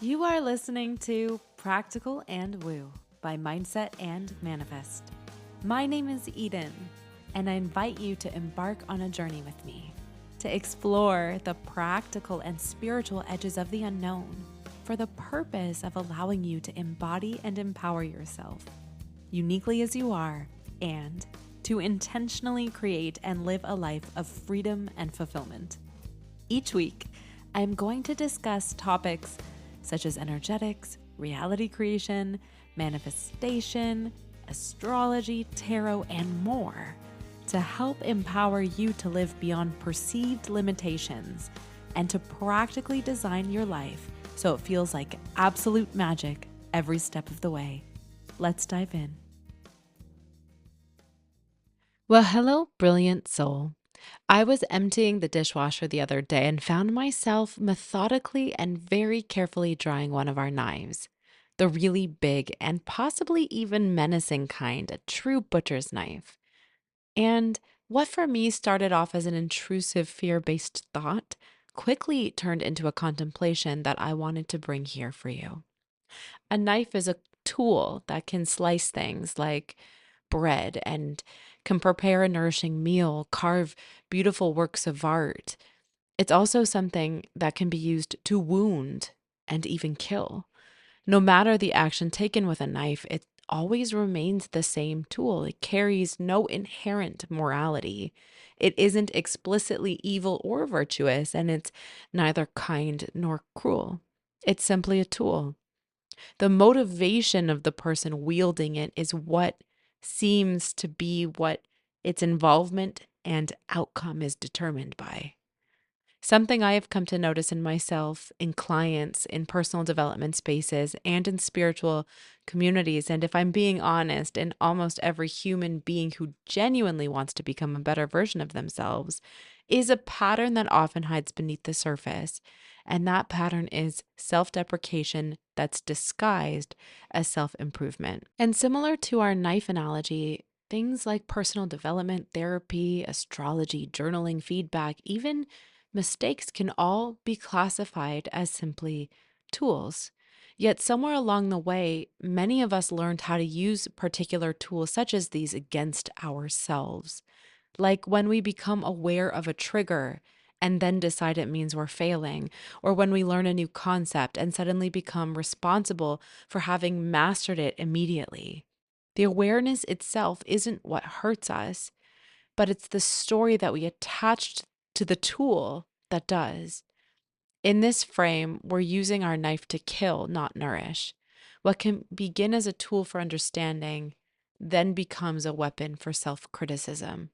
You are listening to Practical and Woo by Mindset and Manifest. My name is Eden, and I invite you to embark on a journey with me to explore the practical and spiritual edges of the unknown for the purpose of allowing you to embody and empower yourself uniquely as you are and to intentionally create and live a life of freedom and fulfillment. Each week, I am going to discuss topics such as energetics, reality creation, manifestation, astrology, tarot, and more to help empower you to live beyond perceived limitations and to practically design your life so it feels like absolute magic every step of the way. Let's dive in. Well, hello, brilliant soul. I was emptying the dishwasher the other day and found myself methodically and very carefully drying one of our knives. The really big and possibly even menacing kind, a true butcher's knife. And what for me started off as an intrusive fear based thought quickly turned into a contemplation that I wanted to bring here for you. A knife is a tool that can slice things like bread and can prepare a nourishing meal, carve beautiful works of art. It's also something that can be used to wound and even kill. No matter the action taken with a knife, it always remains the same tool. It carries no inherent morality. It isn't explicitly evil or virtuous, and it's neither kind nor cruel. It's simply a tool. The motivation of the person wielding it is what seems to be what its involvement and outcome is determined by. Something I have come to notice in myself, in clients, in personal development spaces, and in spiritual communities, and if I'm being honest, in almost every human being who genuinely wants to become a better version of themselves, is a pattern that often hides beneath the surface. And that pattern is self deprecation that's disguised as self improvement. And similar to our knife analogy, things like personal development, therapy, astrology, journaling, feedback, even mistakes can all be classified as simply tools. Yet, somewhere along the way, many of us learned how to use particular tools such as these against ourselves. Like when we become aware of a trigger and then decide it means we're failing, or when we learn a new concept and suddenly become responsible for having mastered it immediately. The awareness itself isn't what hurts us, but it's the story that we attached to the tool that does. In this frame, we're using our knife to kill, not nourish. What can begin as a tool for understanding then becomes a weapon for self criticism.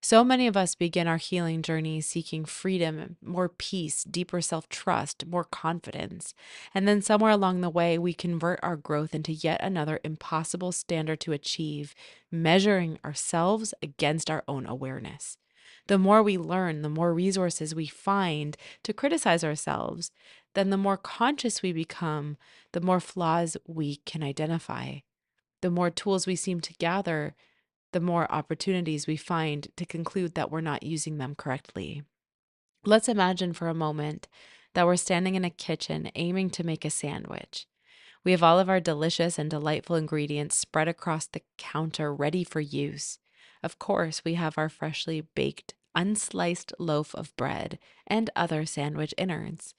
So many of us begin our healing journey seeking freedom, more peace, deeper self trust, more confidence. And then somewhere along the way, we convert our growth into yet another impossible standard to achieve, measuring ourselves against our own awareness. The more we learn, the more resources we find to criticize ourselves, then the more conscious we become, the more flaws we can identify. The more tools we seem to gather, the more opportunities we find to conclude that we're not using them correctly. Let's imagine for a moment that we're standing in a kitchen aiming to make a sandwich. We have all of our delicious and delightful ingredients spread across the counter ready for use. Of course, we have our freshly baked, unsliced loaf of bread and other sandwich innards.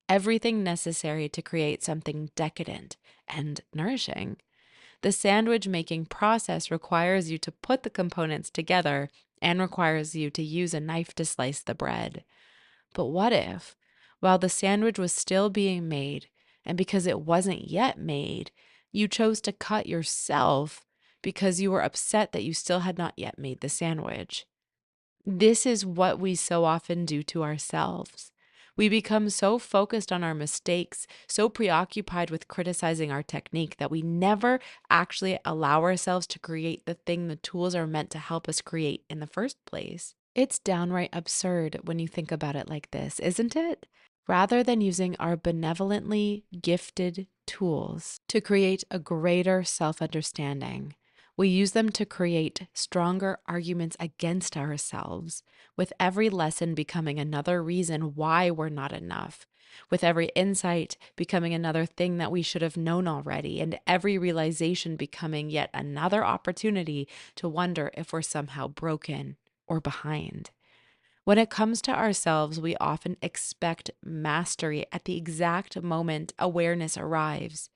Everything necessary to create something decadent and nourishing. The sandwich making process requires you to put the components together and requires you to use a knife to slice the bread. But what if, while the sandwich was still being made, and because it wasn't yet made, you chose to cut yourself because you were upset that you still had not yet made the sandwich? This is what we so often do to ourselves. We become so focused on our mistakes, so preoccupied with criticizing our technique that we never actually allow ourselves to create the thing the tools are meant to help us create in the first place. It's downright absurd when you think about it like this, isn't it? Rather than using our benevolently gifted tools to create a greater self understanding, we use them to create stronger arguments against ourselves, with every lesson becoming another reason why we're not enough. with every insight becoming another thing that we should have known already, and every realization becoming yet another opportunity to wonder if we're somehow broken or behind. When it comes to ourselves, we often expect mastery at the exact moment awareness arrives.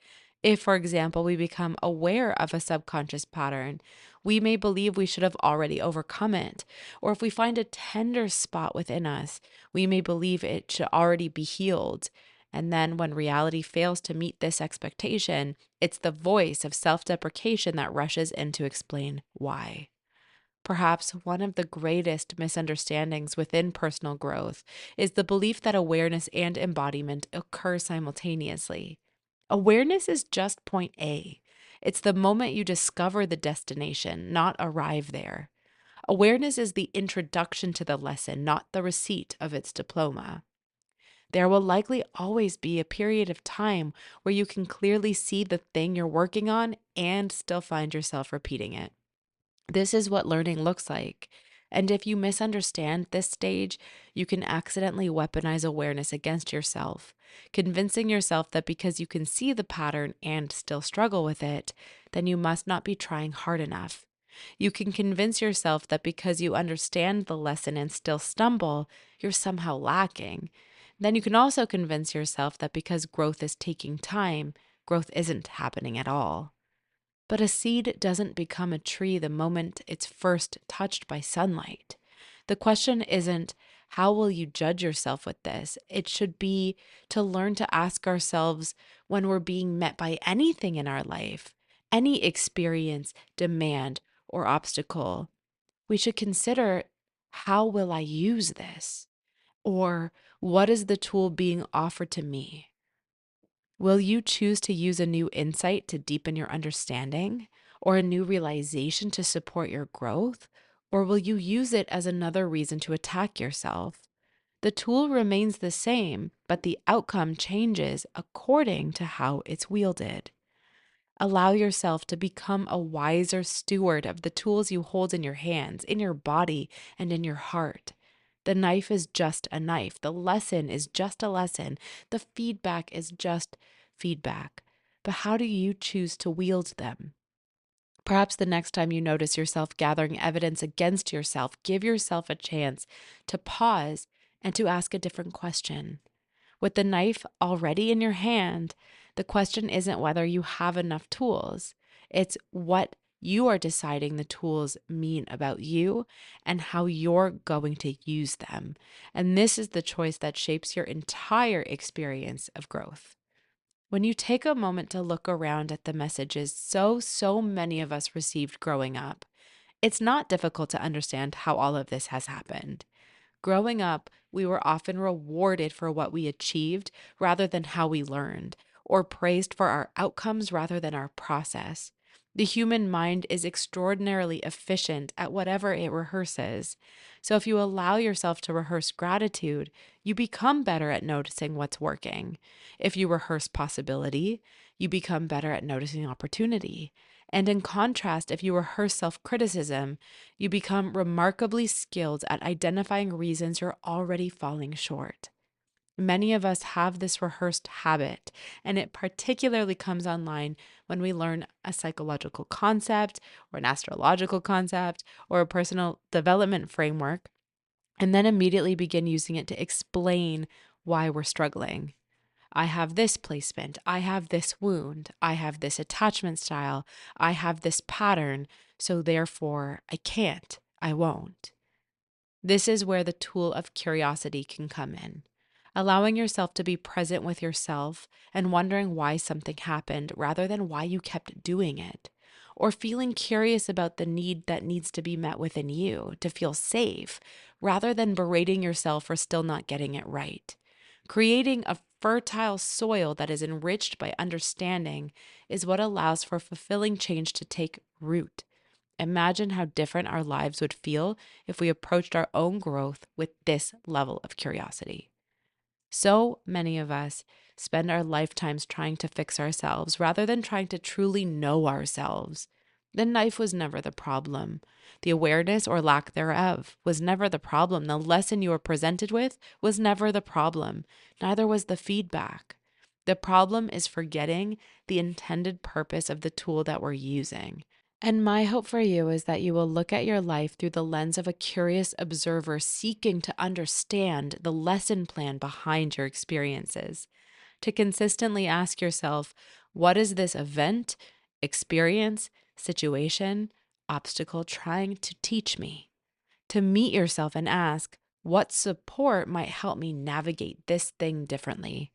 If, for example, we become aware of a subconscious pattern, we may believe we should have already overcome it. Or if we find a tender spot within us, we may believe it should already be healed. And then, when reality fails to meet this expectation, it's the voice of self deprecation that rushes in to explain why. Perhaps one of the greatest misunderstandings within personal growth is the belief that awareness and embodiment occur simultaneously. Awareness is just point A. It's the moment you discover the destination, not arrive there. Awareness is the introduction to the lesson, not the receipt of its diploma. There will likely always be a period of time where you can clearly see the thing you're working on and still find yourself repeating it. This is what learning looks like. And if you misunderstand this stage, you can accidentally weaponize awareness against yourself, convincing yourself that because you can see the pattern and still struggle with it, then you must not be trying hard enough. You can convince yourself that because you understand the lesson and still stumble, you're somehow lacking. Then you can also convince yourself that because growth is taking time, growth isn't happening at all. But a seed doesn't become a tree the moment it's first touched by sunlight. The question isn't, how will you judge yourself with this? It should be to learn to ask ourselves when we're being met by anything in our life, any experience, demand, or obstacle. We should consider, how will I use this? Or what is the tool being offered to me? Will you choose to use a new insight to deepen your understanding, or a new realization to support your growth? Or will you use it as another reason to attack yourself? The tool remains the same, but the outcome changes according to how it's wielded. Allow yourself to become a wiser steward of the tools you hold in your hands, in your body, and in your heart. The knife is just a knife. The lesson is just a lesson. The feedback is just feedback. But how do you choose to wield them? Perhaps the next time you notice yourself gathering evidence against yourself, give yourself a chance to pause and to ask a different question. With the knife already in your hand, the question isn't whether you have enough tools. It's what you are deciding the tools mean about you and how you're going to use them. And this is the choice that shapes your entire experience of growth. When you take a moment to look around at the messages so many of us received growing up, it's not difficult to understand how all of this has happened. Growing up, we were often rewarded for what we achieved rather than how we learned, or praised for our outcomes rather than our process. The human mind is extraordinarily efficient at whatever it rehearses. So, if you allow yourself to rehearse gratitude, you become better at noticing what's working. If you rehearse possibility, you become better at noticing opportunity. And in contrast, if you rehearse self criticism, you become remarkably skilled at identifying reasons you're already falling short. Many of us have this rehearsed habit, and it particularly comes online when we learn a psychological concept or an astrological concept or a personal development framework, and then immediately begin using it to explain why we're struggling. I have this placement. I have this wound. I have this attachment style. I have this pattern. So therefore, I can't. I won't. This is where the tool of curiosity can come in. Allowing yourself to be present with yourself and wondering why something happened rather than why you kept doing it. Or feeling curious about the need that needs to be met within you to feel safe rather than berating yourself for still not getting it right. Creating a fertile soil that is enriched by understanding is what allows for fulfilling change to take root. Imagine how different our lives would feel if we approached our own growth with this level of curiosity. So many of us spend our lifetimes trying to fix ourselves rather than trying to truly know ourselves. The knife was never the problem. The awareness or lack thereof was never the problem. The lesson you were presented with was never the problem. Neither was the feedback. The problem is forgetting the intended purpose of the tool that we're using. And my hope for you is that you will look at your life through the lens of a curious observer seeking to understand the lesson plan behind your experiences. To consistently ask yourself, what is this event, experience, situation, obstacle trying to teach me? To meet yourself and ask, what support might help me navigate this thing differently?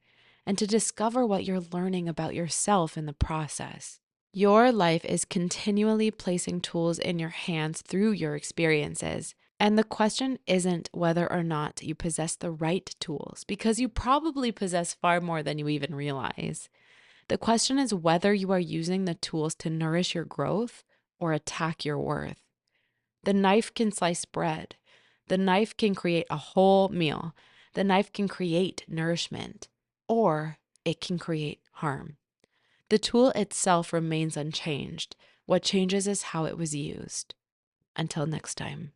And to discover what you're learning about yourself in the process. Your life is continually placing tools in your hands through your experiences. And the question isn't whether or not you possess the right tools, because you probably possess far more than you even realize. The question is whether you are using the tools to nourish your growth or attack your worth. The knife can slice bread. The knife can create a whole meal. The knife can create nourishment, or it can create harm. The tool itself remains unchanged. What changes is how it was used. Until next time.